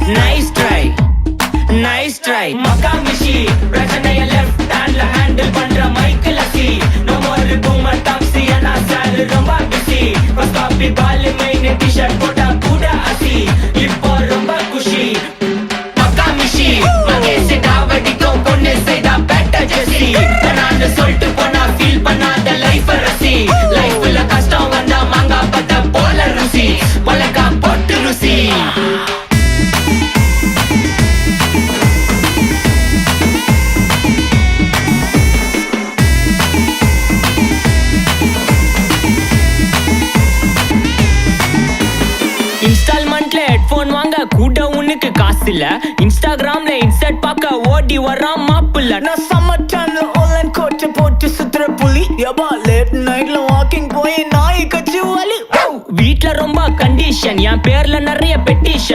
nice try, nice try. Makamishi, பிரச்சனைய left handல handle பண்ற Michael அசி. No more boomer taxi, ஆனா சார் ரொம்ப busy. First copy ball main t-shirt போட்டா கூட அசி. இப்போ ரொம்ப குஷி. Makamishi, மகேஷ் டாவடிக்கும் பொண்ணு செய்தா better ஜெசி. நான் சொல்லிட்டு போனா feel பண்ணாத life ரசி. லைஃப்ல கஷ்டம் வந்தா மாங்கா பத்த போல ருசி. மொளகா போட்டு ருசி. இன்ஸ்டால்மெண்ட்ல ஹெட்போன் வாங்க கூட உனக்கு காசு இல்ல. இன்ஸ்டாகிராம்ல இன்ஸ்டன்ட் பார்க்க ஓடி வரான் மாப்பிள்ள. நான் சம்மர் டைம்ல ஆன்லைன் கோட்டை போட்டு சுத்துற புலி. யபா லேட் நைட்ல வாக்கிங் போய் நாய் கச்சி வலி. வீட்ல ரொம்ப கண்டிஷன், என் பேர்ல நிறைய பெட்டிஷன்.